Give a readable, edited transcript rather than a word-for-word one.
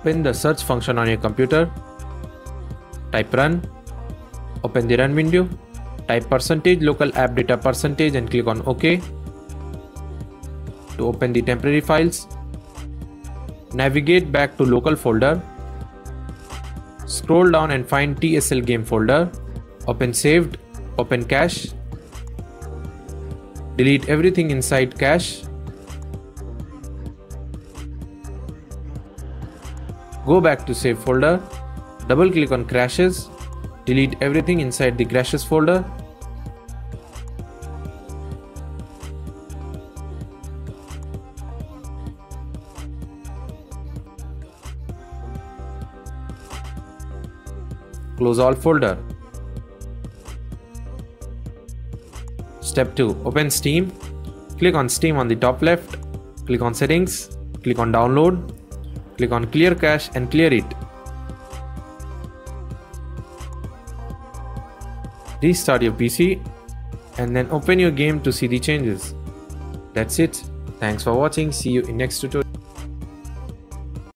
Open the search function on your computer. Type run. Open the run window. Type %local app data % and click on OK. To open the temporary files, navigate back to local folder. Scroll down and find TSL game folder. Open saved. Open cache. Delete everything inside cache. Go back to save folder. Double click on crashes. Delete everything inside the crashes folder. Close all folder. Step 2. Open Steam. Click on Steam on the top left. Click on Settings. Click on Download. Click on Clear Cache and clear it. Restart your PC and then open your game to see the changes. That's it. Thanks for watching. See you in next tutorial.